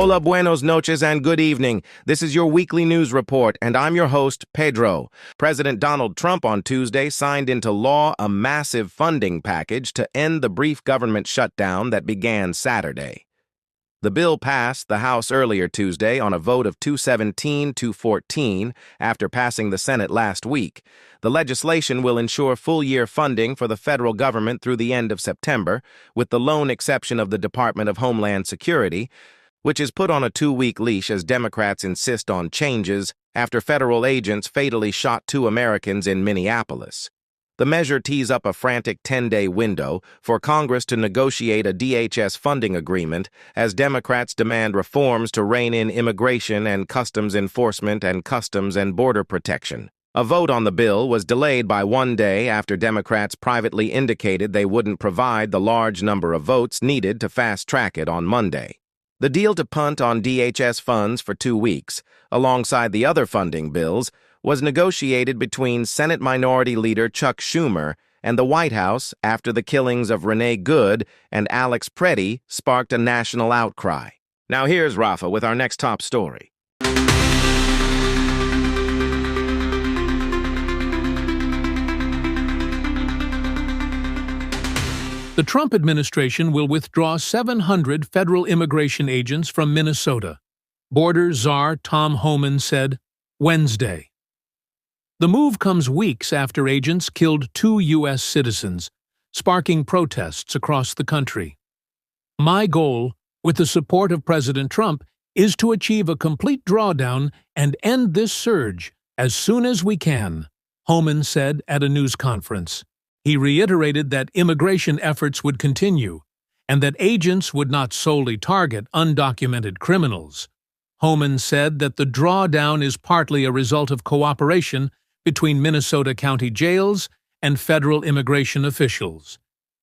Hola, buenos noches, and good evening. This is your weekly news report, and I'm your host, Pedro. President Donald Trump on Tuesday signed into law a massive funding package to end the brief government shutdown that began Saturday. The bill passed the House earlier Tuesday on a vote of 217 to 14 after passing the Senate last week. The legislation will ensure full-year funding for the federal government through the end of September, with the lone exception of the Department of Homeland Security, which is put on a 2-week leash as Democrats insist on changes after federal agents fatally shot 2 Americans in Minneapolis. The measure tees up a frantic 10-day window for Congress to negotiate a DHS funding agreement as Democrats demand reforms to rein in immigration and customs enforcement and customs and border protection. A vote on the bill was delayed by 1 day after Democrats privately indicated they wouldn't provide the large number of votes needed to fast-track it on Monday. The deal to punt on DHS funds for 2 weeks, alongside the other funding bills, was negotiated between Senate Minority Leader Chuck Schumer and the White House after the killings of Renee Good and Alex Preddy sparked a national outcry. Now here's Rafa with our next top story. The Trump administration will withdraw 700 federal immigration agents from Minnesota, Border Czar Tom Homan said Wednesday. The move comes weeks after agents killed 2 U.S. citizens, sparking protests across the country. My goal, with the support of President Trump, is to achieve a complete drawdown and end this surge as soon as we can, Homan said at a news conference. He reiterated that immigration efforts would continue and that agents would not solely target undocumented criminals. Homan said that the drawdown is partly a result of cooperation between Minnesota county jails and federal immigration officials,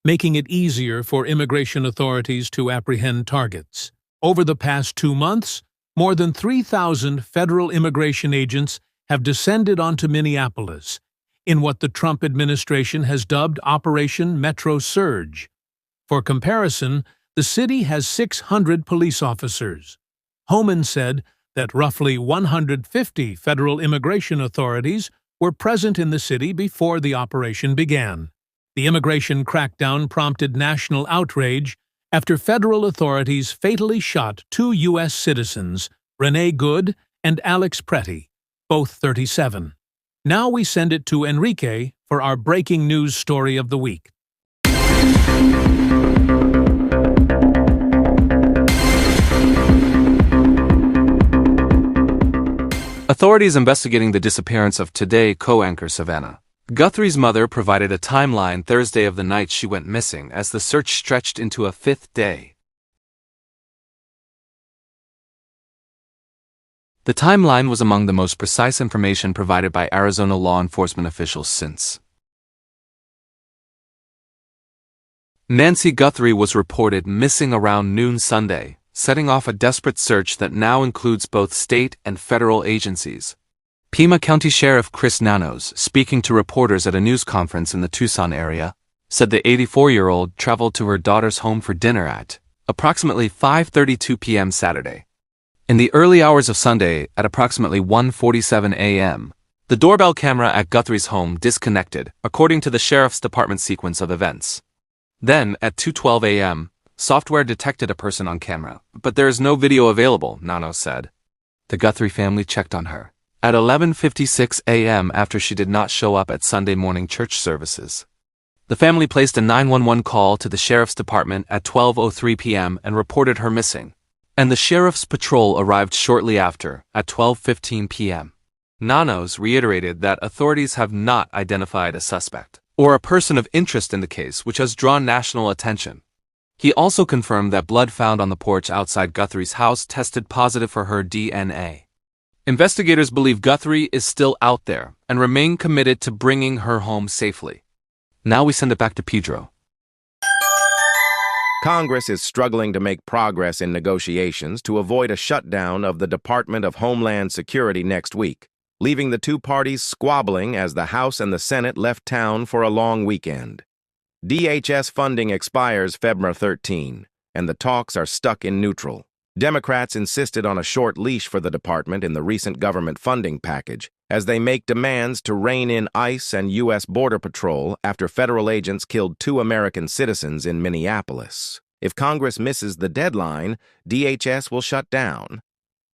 making it easier for immigration authorities to apprehend targets. Over the past 2 months, more than 3,000 federal immigration agents have descended onto Minneapolis in what the Trump administration has dubbed Operation Metro Surge. For comparison, the city has 600 police officers. Homan said that roughly 150 federal immigration authorities were present in the city before the operation began. The immigration crackdown prompted national outrage after federal authorities fatally shot 2 U.S. citizens, Renee Good and Alex Preddy, both 37. Now we send it to Enrique for our breaking news story of the week. Authorities investigating the disappearance of Today co-anchor Savannah Guthrie's mother provided a timeline Thursday of the night she went missing as the search stretched into a 5th day. The timeline was among the most precise information provided by Arizona law enforcement officials since. Nancy Guthrie was reported missing around noon Sunday, setting off a desperate search that now includes both state and federal agencies. Pima County Sheriff Chris Nanos, speaking to reporters at a news conference in the Tucson area, said the 84-year-old traveled to her daughter's home for dinner at approximately 5:32 p.m. Saturday. In the early hours of Sunday, at approximately 1:47 a.m., the doorbell camera at Guthrie's home disconnected, according to the Sheriff's Department sequence of events. Then, at 2:12 a.m., software detected a person on camera, but there is no video available, Nano said. The Guthrie family checked on her at 11:56 a.m. after she did not show up at Sunday morning church services. The family placed a 911 call to the Sheriff's Department at 12:03 p.m. and reported her missing, and the Sheriff's patrol arrived shortly after, at 12:15 p.m. Nanos reiterated that authorities have not identified a suspect or a person of interest in the case, which has drawn national attention. He also confirmed that blood found on the porch outside Guthrie's house tested positive for her DNA. Investigators believe Guthrie is still out there and remain committed to bringing her home safely. Now we send it back to Pedro. Congress is struggling to make progress in negotiations to avoid a shutdown of the Department of Homeland Security next week, leaving the 2 parties squabbling as the House and the Senate left town for a long weekend. DHS funding expires February 13, and the talks are stuck in neutral. Democrats insisted on a short leash for the department in the recent government funding package, as they make demands to rein in ICE and U.S. Border Patrol after federal agents killed 2 American citizens in Minneapolis. If Congress misses the deadline, DHS will shut down.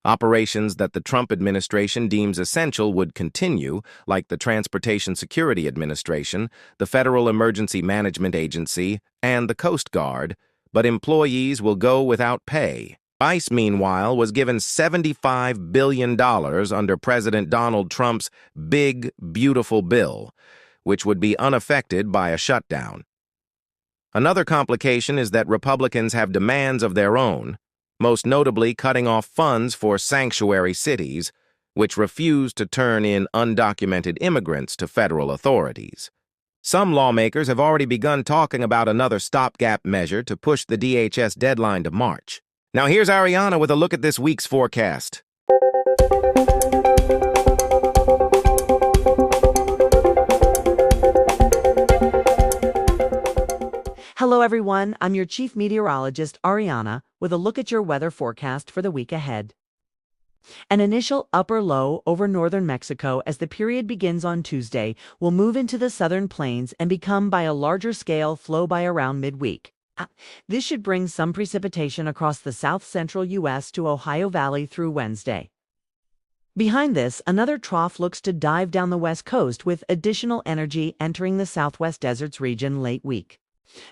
Operations that the Trump administration deems essential would continue, like the Transportation Security Administration, the Federal Emergency Management Agency, and the Coast Guard, but employees will go without pay. ICE, meanwhile, was given $75 billion under President Donald Trump's Big, Beautiful Bill, which would be unaffected by a shutdown. Another complication is that Republicans have demands of their own, most notably cutting off funds for sanctuary cities, which refuse to turn in undocumented immigrants to federal authorities. Some lawmakers have already begun talking about another stopgap measure to push the DHS deadline to March. Now here's Ariana with a look at this week's forecast. Hello everyone, I'm your chief meteorologist, Ariana, with a look at your weather forecast for the week ahead. An initial upper low over northern Mexico as the period begins on Tuesday will move into the southern plains and become by a larger scale flow by around midweek. This should bring some precipitation across the south-central U.S. to Ohio Valley through Wednesday. Behind this, another trough looks to dive down the west coast with additional energy entering the southwest deserts region late week.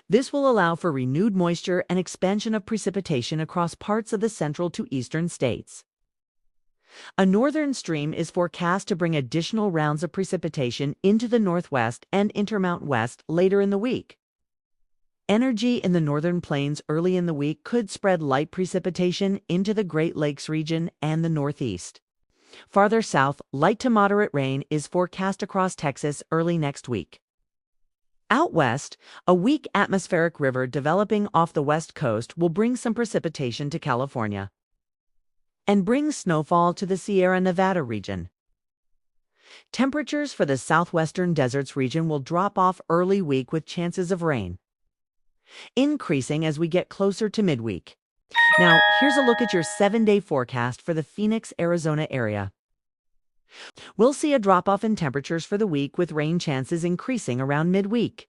This will allow for renewed moisture and expansion of precipitation across parts of the central to eastern states. A northern stream is forecast to bring additional rounds of precipitation into the northwest and Intermountain West later in the week. Energy in the northern plains early in the week could spread light precipitation into the Great Lakes region and the northeast. Farther south, light to moderate rain is forecast across Texas early next week. Out west, a weak atmospheric river developing off the west coast will bring some precipitation to California and bring snowfall to the Sierra Nevada region. Temperatures for the southwestern deserts region will drop off early week with chances of rain, increasing as we get closer to midweek. Now, here's a look at your 7-day forecast for the Phoenix, Arizona area. We'll see a drop-off in temperatures for the week with rain chances increasing around midweek.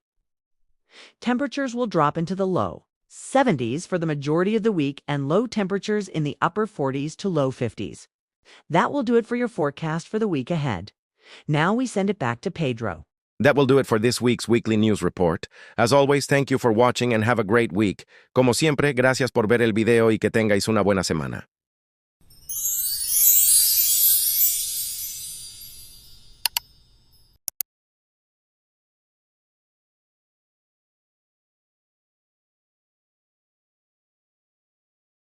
Temperatures will drop into the low 70s for the majority of the week and low temperatures in the upper 40s to low 50s. That will do it for your forecast for the week ahead. Now we send it back to Pedro. That will do it for this week's weekly news report. As always, thank you for watching and have a great week. Como siempre, gracias por ver el video y que tengáis una buena semana.